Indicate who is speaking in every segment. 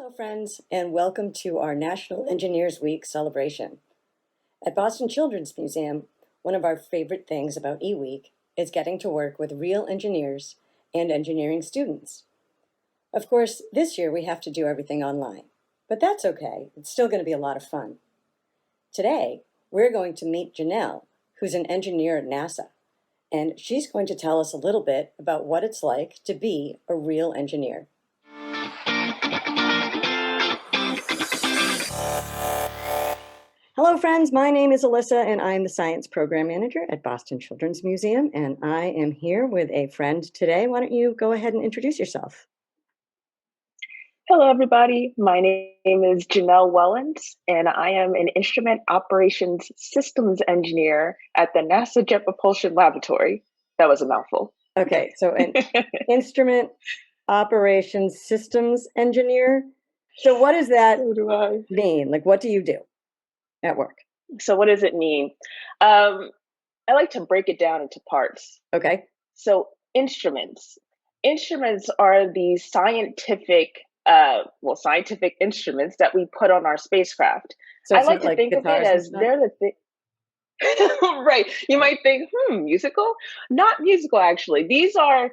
Speaker 1: Hello, friends, and welcome to our National Engineers Week celebration. At Boston Children's Museum, one of our favorite things about eWeek is getting to work with real engineers and engineering students. Of course, this year we have to do everything online, but that's okay. It's still going to be a lot of fun. Today, we're going to meet Janelle, who's an engineer at NASA, and she's going to tell us a little bit about what it's like to be a real engineer. Hello, friends. My name is Alyssa, and I'm the Science Program Manager at Boston Children's Museum, and I am here with a friend today. Why don't you go ahead and introduce yourself?
Speaker 2: Hello, everybody. My name is Janelle Wellons, and I am an Instrument Operations Systems Engineer at the NASA Jet Propulsion Laboratory. That was a mouthful.
Speaker 1: Okay, so an Instrument Operations Systems Engineer. So what does that mean? Like, what do you do at work?
Speaker 2: So what does it mean? I like to break it down into parts.
Speaker 1: Okay.
Speaker 2: So instruments. Instruments are the scientific instruments that we put on our spacecraft.
Speaker 1: So
Speaker 2: I like to think of it as they're the thing. Right. You might think, musical? Not musical, actually. These are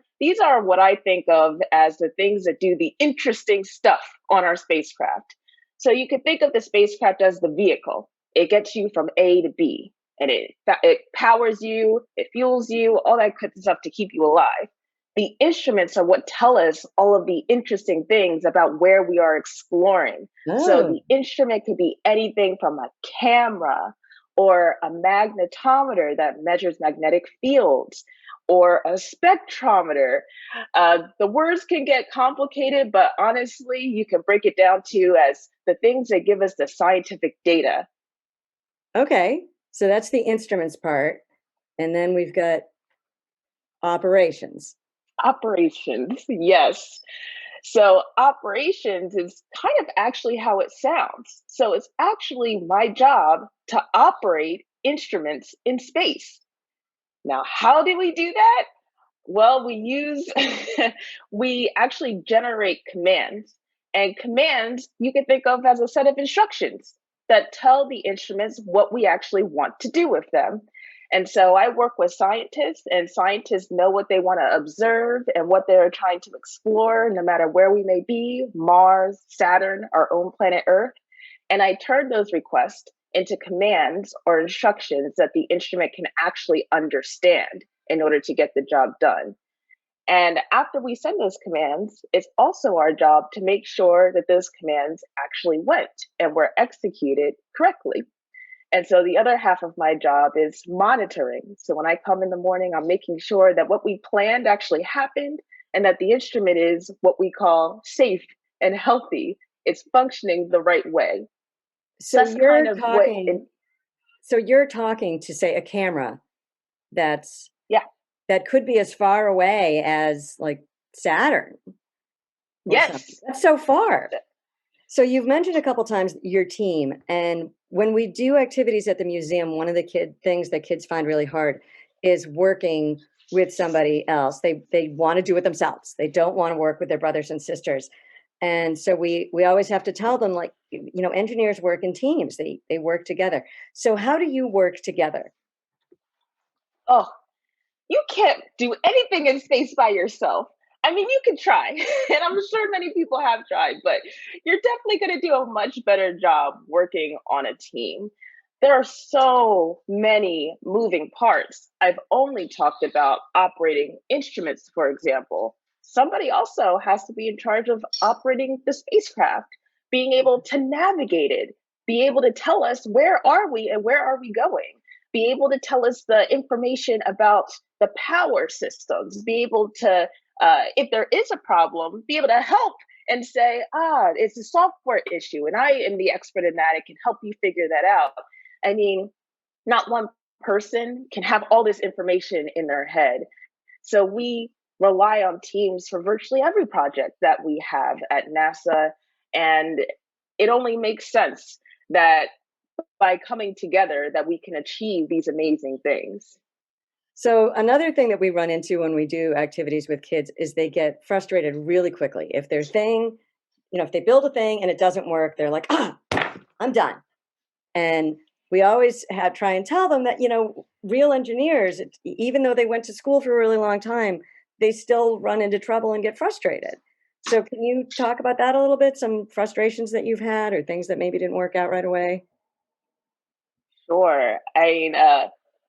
Speaker 2: what I think of as the things that do the interesting stuff on our spacecraft. So you could think of the spacecraft as the vehicle. It gets you from A to B, and it powers you, it fuels you, all that good stuff to keep you alive. The instruments are what tell us all of the interesting things about where we are exploring. So the instrument could be anything from a camera or a magnetometer that measures magnetic fields, or a spectrometer. The words can get complicated, but honestly, you can break it down to as the things that give us the scientific data.
Speaker 1: Okay, so that's the instruments part. And then we've got operations.
Speaker 2: Operations, yes. So operations is kind of actually how it sounds. So it's actually my job to operate instruments in space. Now, how do we do that? Well, we actually generate commands. And commands you can think of as a set of instructions that tell the instruments what we actually want to do with them. And so I work with scientists, and scientists know what they want to observe and what they're trying to explore, no matter where we may be, Mars, Saturn, our own planet Earth. And I turn those requests into commands or instructions that the instrument can actually understand in order to get the job done. And after we send those commands, it's also our job to make sure that those commands actually went and were executed correctly. And so the other half of my job is monitoring. So when I come in the morning, I'm making sure that what we planned actually happened and that the instrument is what we call safe and healthy. It's functioning the right way.
Speaker 1: So you're talking to, say, a camera that could be as far away as like Saturn.
Speaker 2: Yes.
Speaker 1: Something. That's so far. So you've mentioned a couple times your team, and when we do activities at the museum, one of the things that kids find really hard is working with somebody else. They want to do it themselves. They don't want to work with their brothers and sisters. And so we always have to tell them, like, engineers work in teams. They work together. So how do you work together?
Speaker 2: Oh, you can't do anything in space by yourself. I mean, you can try, and I'm sure many people have tried, but you're definitely going to do a much better job working on a team. There are so many moving parts. I've only talked about operating instruments, for example. Somebody also has to be in charge of operating the spacecraft, being able to navigate it, be able to tell us where are we and where are we going, be able to tell us the information about the power systems, be able to, if there is a problem, be able to help and say, it's a software issue, and I am the expert in that. I can help you figure that out. I mean, not one person can have all this information in their head. So we rely on teams for virtually every project that we have at NASA. And it only makes sense that by coming together that we can achieve these amazing things.
Speaker 1: So another thing that we run into when we do activities with kids is they get frustrated really quickly. If their thing if they build a thing and it doesn't work, they're like, I'm done. And we always try and tell them that, real engineers, even though they went to school for a really long time, they still run into trouble and get frustrated. So can you talk about that a little bit? Some frustrations that you've had or things that maybe didn't work out right away?
Speaker 2: Sure. I mean,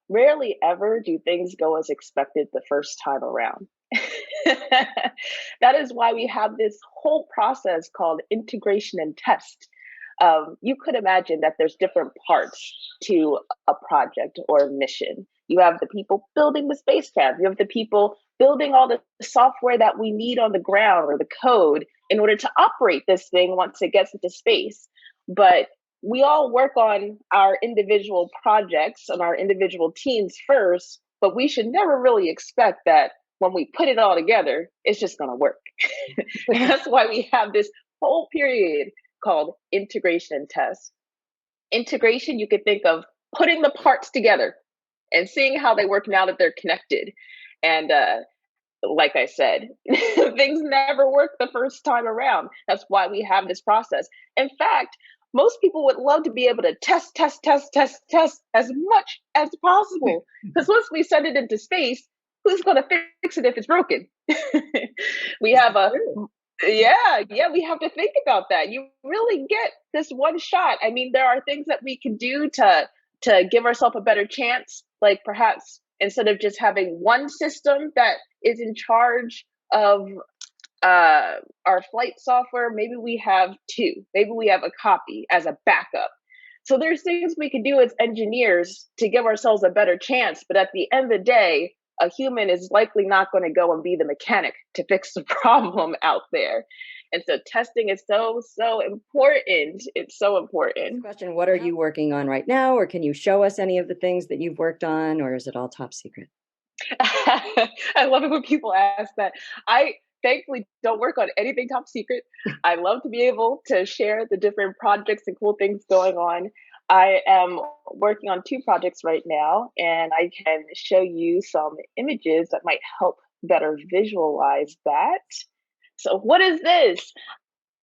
Speaker 2: rarely ever do things go as expected the first time around. That is why we have this whole process called integration and test. You could imagine that there's different parts to a project or a mission. You have the people building the spacecraft, you have the people building all the software that we need on the ground or the code in order to operate this thing once it gets into space. But we all work on our individual projects and our individual teams first, but we should never really expect that when we put it all together, it's just going to work. And that's why we have this whole period called integration and test. Integration, you could think of putting the parts together and seeing how they work now that they're connected. And like I said, things never work the first time around. That's why we have this process. In fact, most people would love to be able to test as much as possible. Because once we send it into space, who's going to fix it if it's broken? We have a yeah, we have to think about that. You really get this one shot. I mean, there are things that we can do to give ourselves a better chance, like perhaps instead of just having one system that is in charge of our flight software, maybe we have two. Maybe we have a copy as a backup. So there's things we can do as engineers to give ourselves a better chance. But at the end of the day, a human is likely not going to go and be the mechanic to fix the problem out there. And so testing is so important. It's so important.
Speaker 1: Question, what are you working on right now? Or can you show us any of the things that you've worked on, or is it all top secret?
Speaker 2: I love it when people ask that. I thankfully don't work on anything top secret. I love to be able to share the different projects and cool things going on. I am working on two projects right now, and I can show you some images that might help better visualize that. So, what is this?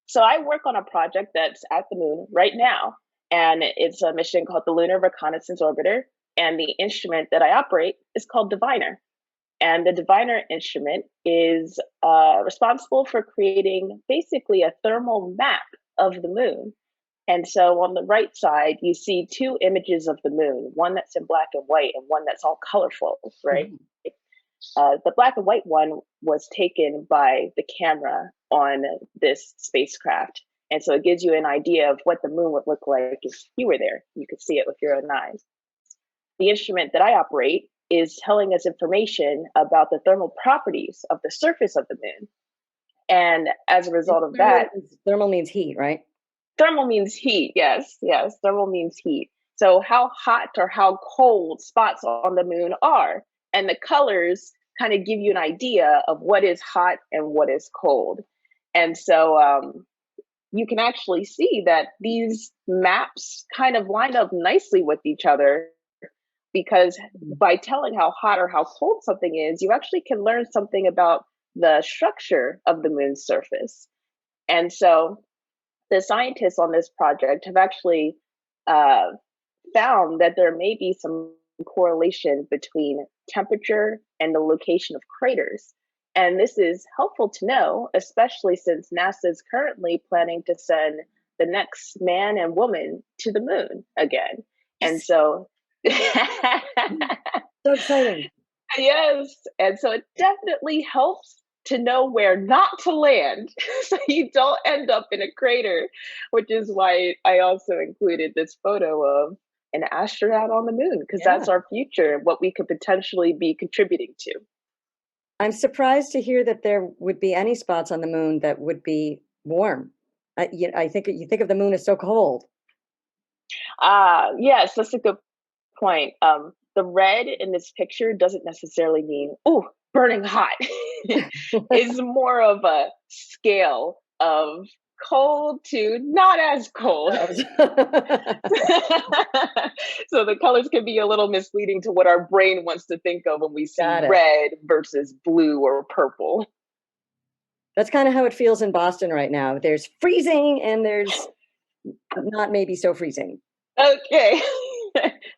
Speaker 2: So, I work on a project that's at the moon right now, and it's a mission called the Lunar Reconnaissance Orbiter. And the instrument that I operate is called Diviner. And the Diviner instrument is responsible for creating basically a thermal map of the moon. And so on the right side, you see two images of the moon, one that's in black and white and one that's all colorful, right? The black and white one was taken by the camera on this spacecraft. And so it gives you an idea of what the moon would look like if you were there. You could see it with your own eyes. The instrument that I operate is telling us information about the thermal properties of the surface of the moon. And as a result of that,
Speaker 1: thermal means heat, right?
Speaker 2: Thermal means heat. Yes, yes, thermal means heat. So how hot or how cold spots on the moon are. And the colors kind of give you an idea of what is hot and what is cold. And so you can actually see that these maps kind of line up nicely with each other, because by telling how hot or how cold something is, you actually can learn something about the structure of the moon's surface. And so the scientists on this project have actually found that there may be some correlation between temperature and the location of craters. And this is helpful to know, especially since NASA is currently planning to send the next man and woman to the moon again. And so
Speaker 1: so exciting.
Speaker 2: Yes. And so it definitely helps to know where not to land so you don't end up in a crater, which is why I also included this photo of an astronaut on the moon, because that's our future, what we could potentially be contributing to.
Speaker 1: I'm surprised to hear that there would be any spots on the moon that would be warm. I think you think of the moon as so cold.
Speaker 2: Yes, that's a good point. The red in this picture doesn't necessarily mean, oh, burning hot. It's more of a scale of cold to not as cold. So the colors can be a little misleading to what our brain wants to think of when we see red versus blue or purple.
Speaker 1: That's kind of how it feels in Boston right now. There's freezing and there's not maybe so freezing.
Speaker 2: Okay.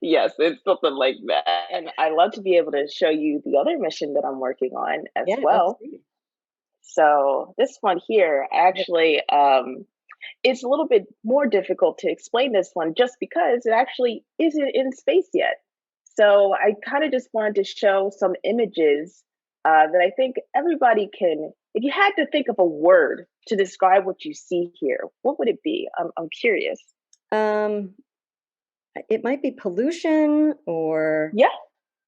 Speaker 2: Yes, it's something like that. And I love to be able to show you the other mission that I'm working on as
Speaker 1: Yeah, I'd love to
Speaker 2: well.
Speaker 1: see.
Speaker 2: So this one here
Speaker 1: Yeah.
Speaker 2: actually it's a little bit more difficult to explain this one just because it actually isn't in space yet. So I kind of just wanted to show some images that I think everybody can. If you had to think of a word to describe what you see here, what would it be? I'm curious.
Speaker 1: Um, it might be pollution or
Speaker 2: Yeah,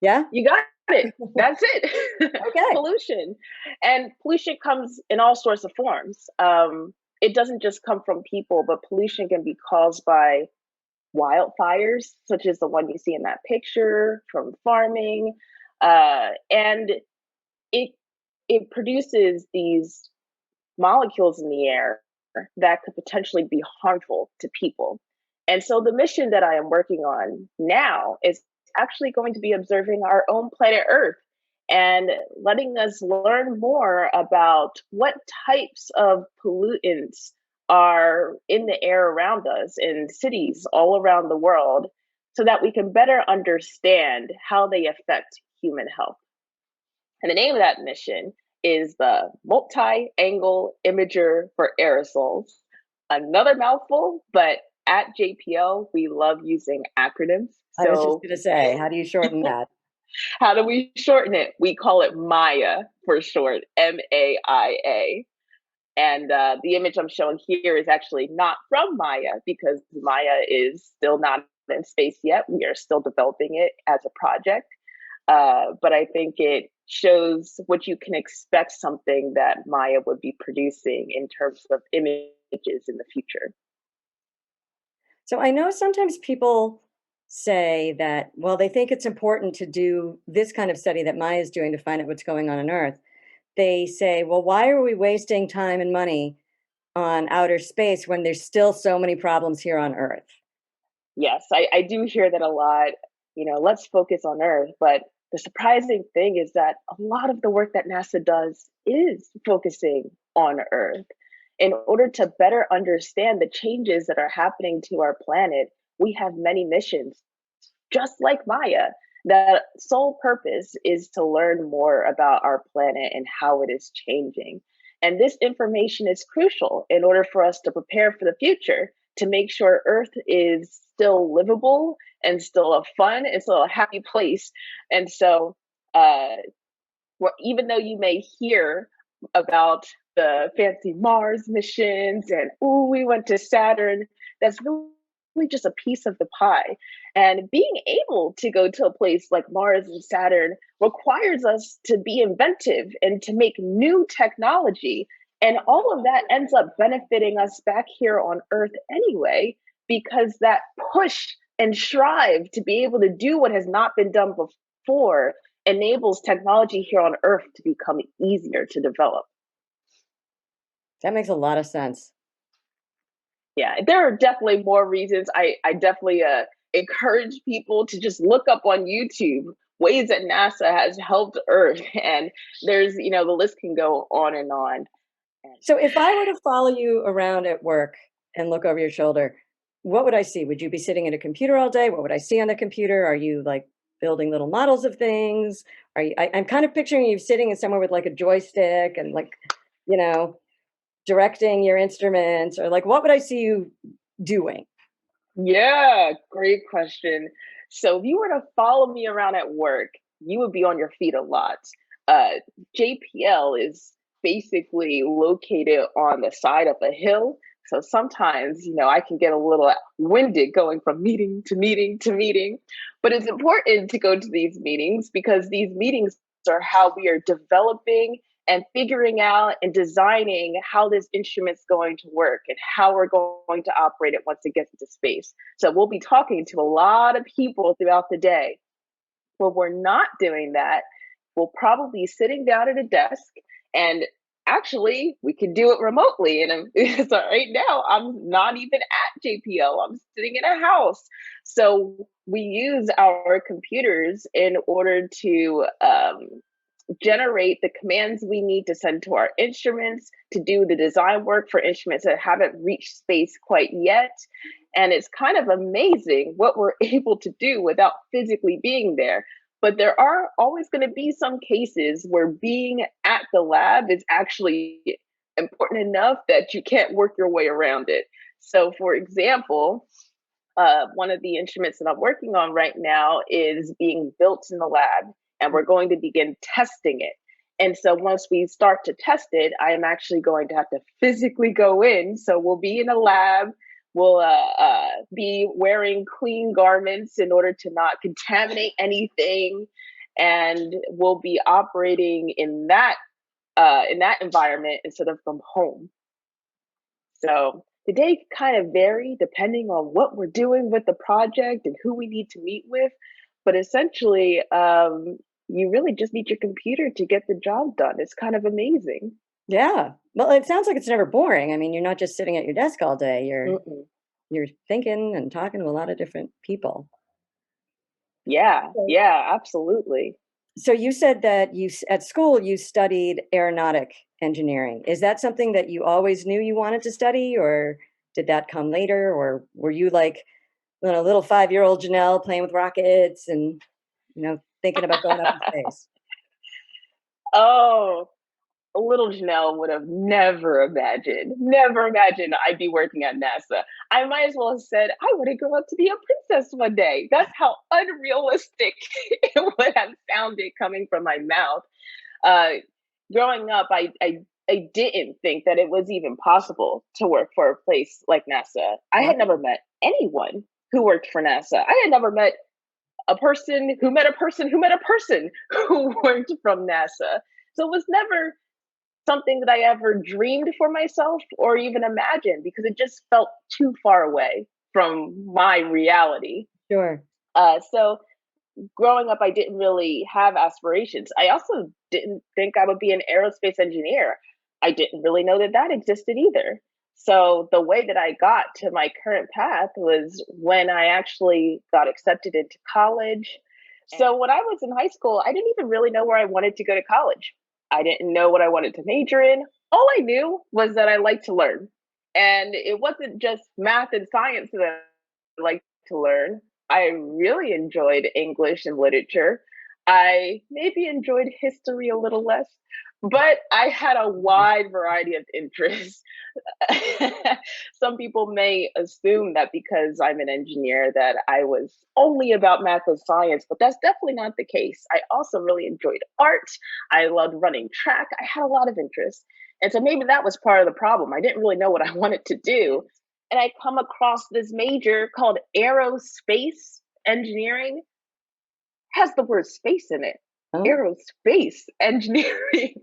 Speaker 1: yeah.
Speaker 2: you got it. That's it.
Speaker 1: Okay.
Speaker 2: Pollution. And pollution comes in all sorts of forms. It doesn't just come from people, but pollution can be caused by wildfires, such as the one you see in that picture from farming, and it it produces these molecules in the air that could potentially be harmful to people. And so the mission that I am working on now is actually going to be observing our own planet Earth and letting us learn more about what types of pollutants are in the air around us in cities all around the world so that we can better understand how they affect human health. And the name of that mission is the Multi Angle Imager for Aerosols. Another mouthful, but at JPL, we love using acronyms.
Speaker 1: I was just
Speaker 2: So,
Speaker 1: going to say, how do you shorten that?
Speaker 2: how do we shorten it? We call it Maya for short, MAIA. And the image I'm showing here is actually not from Maya because Maya is still not in space yet. We are still developing it as a project. But I think it shows what you can expect something that Maya would be producing in terms of images in the future.
Speaker 1: So I know sometimes people say that, well, they think it's important to do this kind of study that Maya is doing to find out what's going on Earth. They say, well, why are we wasting time and money on outer space when there's still so many problems here on Earth?
Speaker 2: Yes, I do hear that a lot. Let's focus on Earth. But the surprising thing is that a lot of the work that NASA does is focusing on Earth. In order to better understand the changes that are happening to our planet, we have many missions just like Maya. The sole purpose is to learn more about our planet and how it is changing. And this information is crucial in order for us to prepare for the future to make sure Earth is still livable and still a fun and still a happy place. And so, uh, even though you may hear about the fancy Mars missions and, ooh, we went to Saturn, that's really just a piece of the pie. And being able to go to a place like Mars and Saturn requires us to be inventive and to make new technology. And all of that ends up benefiting us back here on Earth anyway, because that push and strive to be able to do what has not been done before enables technology here on Earth to become easier to develop.
Speaker 1: That makes a lot of sense.
Speaker 2: Yeah, there are definitely more reasons. I definitely encourage people to just look up on YouTube ways that NASA has helped Earth, and the list can go on and on. And
Speaker 1: So if I were to follow you around at work and look over your shoulder, what would I see? Would you be sitting at a computer all day? What would I see on the computer? Are you like building little models of things? I'm kind of picturing you sitting in somewhere with like a joystick and like, you know, directing your instruments, or like what would I see you doing?
Speaker 2: yeah, great question. So if you were to follow me around at work, you would be on your feet a lot. Uh, JPL is basically located on the side of a hill. So sometimes, I can get a little winded going from meeting to meeting to meeting. But it's important to go to these meetings because these meetings are how we are developing and figuring out and designing how this instrument's going to work and how we're going to operate it once it gets into space. So we'll be talking to a lot of people throughout the day. When we're not doing that, we'll probably be sitting down at a desk and actually we can do it remotely. And so right now I'm not even at JPL, I'm sitting in a house. So we use our computers in order to generate the commands we need to send to our instruments, to do the design work for instruments that haven't reached space quite yet. And it's kind of amazing what we're able to do without physically being there. But there are always going to be some cases where being at the lab is actually important enough that you can't work your way around it. So, for example, one of the instruments that I'm working on right now is being built in the lab, and we're going to begin testing it. And so once we start to test it, I am actually going to have to physically go in. So we'll be in a lab. We'll be wearing clean garments in order to not contaminate anything, and we'll be operating in that environment instead of from home. So the day kind of vary depending on what we're doing with the project and who we need to meet with. But essentially, you really just need your computer to get the job done. It's kind of amazing.
Speaker 1: Yeah. Well, it sounds like it's never boring. I mean, you're not just sitting at your desk all day.
Speaker 2: Mm-mm.
Speaker 1: You're thinking and talking to a lot of different people.
Speaker 2: Yeah,
Speaker 1: So
Speaker 2: yeah, absolutely.
Speaker 1: so you said that at school you studied aeronautic engineering. Is that something that you always knew you wanted to study, or did that come later, or were you like, little 5-year-old Janelle playing with rockets and thinking about going up in space?
Speaker 2: Oh, little Janelle would have never imagined I'd be working at NASA. I might as well have said, I want to grow up to be a princess one day. That's how unrealistic it would have sounded coming from my mouth. Uh, Growing up, I didn't think that it was even possible to work for a place like NASA. I had never met anyone who worked for NASA. I had never met a person who met a person who met a person who worked from NASA. So it was never something that I ever dreamed for myself or even imagined because it just felt too far away from my reality.
Speaker 1: Sure.
Speaker 2: So growing up, I didn't really have aspirations. I also didn't think I would be an aerospace engineer. I didn't really know that that existed either. So the way that I got to my current path was when I actually got accepted into college. So when I was in high school, I didn't even really know where I wanted to go to college. I didn't know what I wanted to major in. All I knew was that I liked to learn. And it wasn't just math and science that I liked to learn. I really enjoyed English and literature. I maybe enjoyed history a little less, but I had a
Speaker 1: Mhm.
Speaker 2: wide variety of interests. Some people may assume that because I'm an engineer that I was only about math and science, but that's definitely not the case. I also really enjoyed art. I loved running track. I had a lot of interests. And so maybe that was part of the problem. I didn't really know what I wanted to do. And I come across this major called aerospace engineering, has the word space in it.
Speaker 1: Oh,
Speaker 2: Aerospace engineering.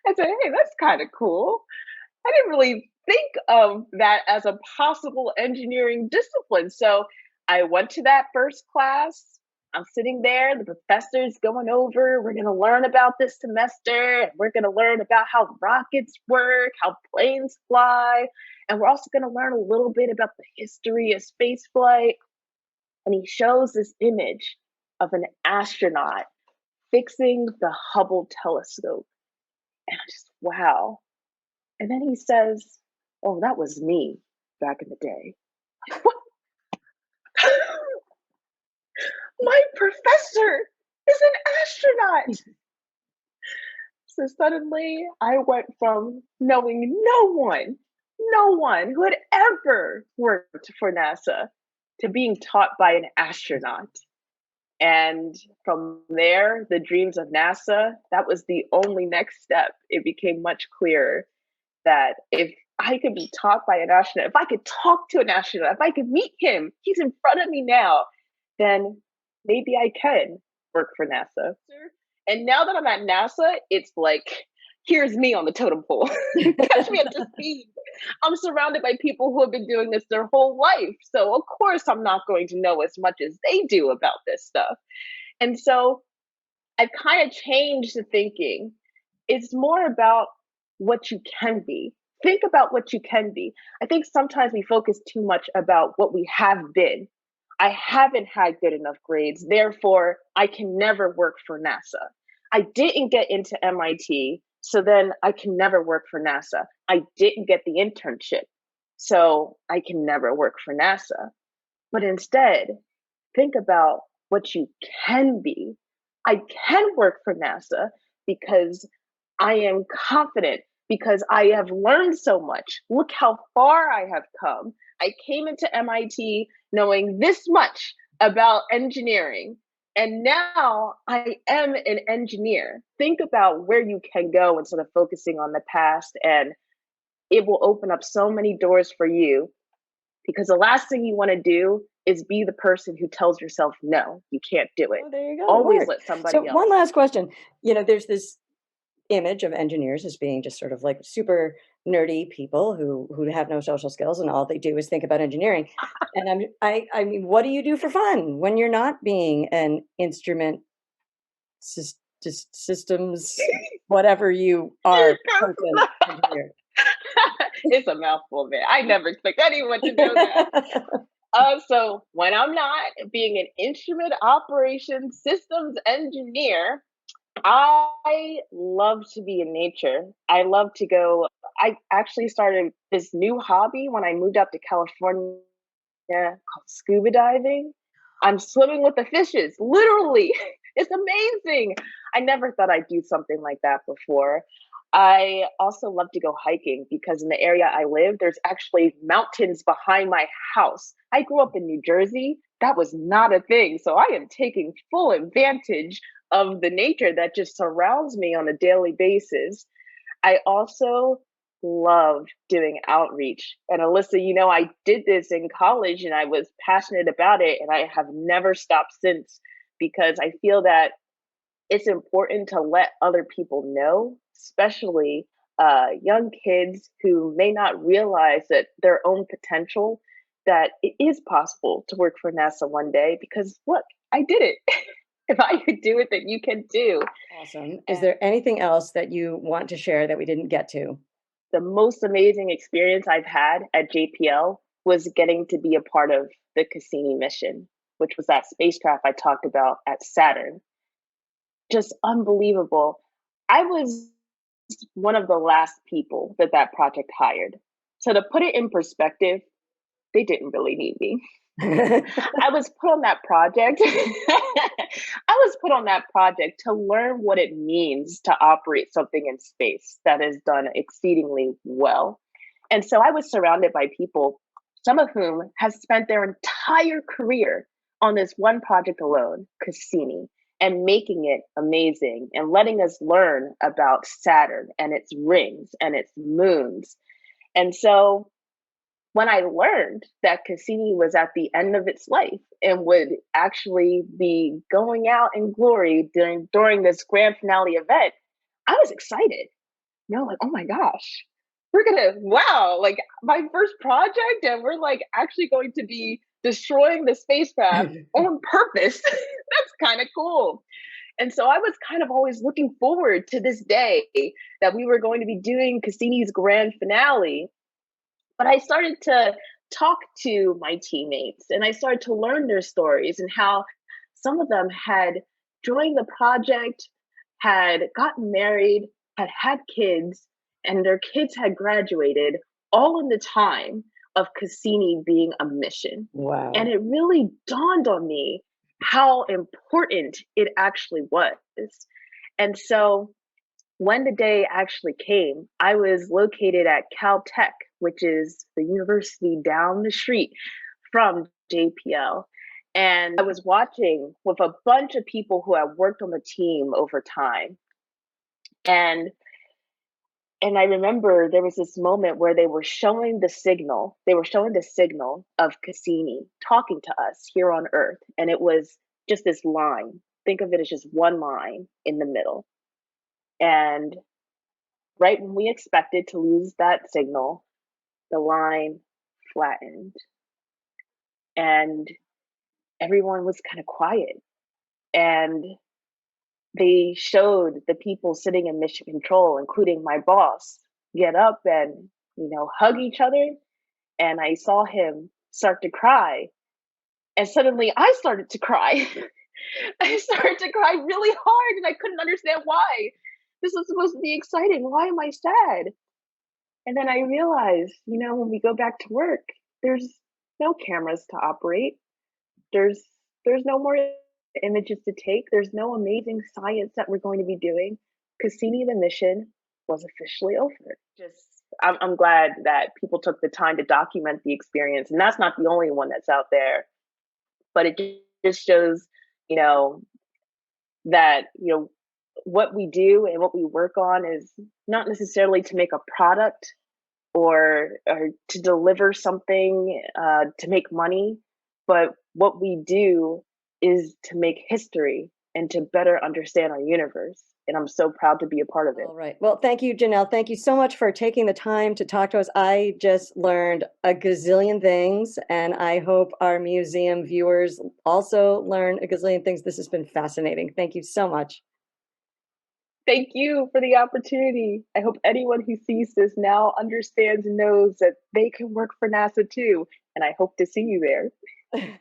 Speaker 2: I said, hey, that's kind of cool. I didn't really think of that as a possible engineering discipline. So I went to that first class. I'm sitting there, the professor's going over, we're going to learn about this semester, and we're going to learn about how rockets work, how planes fly, and we're also going to learn a little bit about the history of space flight. And he shows this image of an astronaut fixing the Hubble telescope. And I just, wow. And then he says, oh, that was me back in the day. My professor is an astronaut. So suddenly I went from knowing no one who had ever worked for NASA to being taught by an astronaut. And from there, the dreams of NASA, that was the only next step. It became much clearer that if I could be taught by an astronaut, if I could talk to an astronaut, if I could meet him, he's in front of me now, then maybe I can work for NASA. And now that I'm at NASA, it's like, here's me on the totem pole. Catch me at the speed. I'm surrounded by people who have been doing this their whole life. So, of course, I'm not going to know as much as they do about this stuff. And so I've kind of changed the thinking. It's more about what you can be. Think about what you can be. I think sometimes we focus too much about what we have been. I haven't had good enough grades, therefore, I can never work for NASA. I didn't get into MIT, so then I can never work for NASA. I didn't get the internship, so I can never work for NASA. But instead, think about what you can be. I can work for NASA because I am confident, because I have learned so much. Look how far I have come. I came into MIT knowing this much about engineering, and now I am an engineer. Think about where you can go instead of focusing on the past, and it will open up so many doors for you, because the last thing you want to do is be the person who tells yourself, no, you can't do it.
Speaker 1: Oh, there you go. It
Speaker 2: Always
Speaker 1: worked.
Speaker 2: let
Speaker 1: So
Speaker 2: somebody
Speaker 1: one
Speaker 2: else.
Speaker 1: last question. There's this image of engineers as being just sort of like super nerdy people who have no social skills and all they do is think about engineering. And I mean, what do you do for fun when you're not being an instrument systems, whatever you are, person, engineer?
Speaker 2: It's a mouthful, man. I never expect anyone to know that. So when I'm not being an instrument operations systems engineer, I love to be in nature. I love to go. I actually started this new hobby when I moved out to California called scuba diving. I'm swimming with the fishes, literally. It's amazing. I never thought I'd do something like that before. I also love to go hiking because in the area I live, there's actually mountains behind my house. I grew up in New Jersey. That was not a thing. So I am taking full advantage of the nature that just surrounds me on a daily basis. I also love doing outreach. And Alyssa, I did this in college and I was passionate about it, and I have never stopped since, because I feel that it's important to let other people know, especially young kids who may not realize that their own potential, that it is possible to work for NASA one day. Because look, I did it. If I could do it, then you can do.
Speaker 1: Awesome. Is there anything else that you want to share that we didn't get to?
Speaker 2: The most amazing experience I've had at JPL was getting to be a part of the Cassini mission, which was that spacecraft I talked about at Saturn. Just unbelievable. I was one of the last people that project hired. So to put it in perspective, they didn't really need me. I was put on that project. I was put on that project to learn what it means to operate something in space that is done exceedingly well. And so I was surrounded by people, some of whom have spent their entire career on this one project alone, Cassini, and making it amazing and letting us learn about Saturn and its rings and its moons. And so when I learned that Cassini was at the end of its life and would actually be going out in glory during this grand finale event, I was excited. Like, oh my gosh, we're gonna, wow, like my first project, and we're like actually going to be destroying the spacecraft on purpose. That's kind of cool. And so I was kind of always looking forward to this day that we were going to be doing Cassini's grand finale. But I started to talk to my teammates and I started to learn their stories and how some of them had joined the project, had gotten married, had had kids, and their kids had graduated all in the time of Cassini being a mission.
Speaker 1: Wow.
Speaker 2: And it really dawned on me how important it actually was. And so when the day actually came, I was located at Caltech, which is the university down the street from JPL. And I was watching with a bunch of people who had worked on the team over time. And I remember there was this moment where they were showing the signal. They were showing the signal of Cassini talking to us here on Earth. And it was just this line. Think of it as just one line in the middle. And right when we expected to lose that signal, the line flattened and everyone was kind of quiet. And they showed the people sitting in mission control, including my boss, get up and, hug each other. And I saw him start to cry. And suddenly I started to cry. I started to cry really hard and I couldn't understand why. This was supposed to be exciting. Why am I sad? And then I realized, when we go back to work, there's no cameras to operate. There's there's no more images to take. There's no amazing science that we're going to be doing. Cassini the mission was officially over. I'm glad that people took the time to document the experience, and that's not the only one that's out there. But it just shows, you know, that what we do and what we work on is not necessarily to make a product or to deliver something to make money, but what we do is to make history and to better understand our universe. And I'm so proud to be a part of it.
Speaker 1: All right. Well, thank you, Janelle. Thank you so much for taking the time to talk to us. I just learned a gazillion things, and I hope our museum viewers also learn a gazillion things. This has been fascinating. Thank you so much.
Speaker 2: Thank you for the opportunity. I hope anyone who sees this now understands and knows that they can work for NASA too. And I hope to see you there.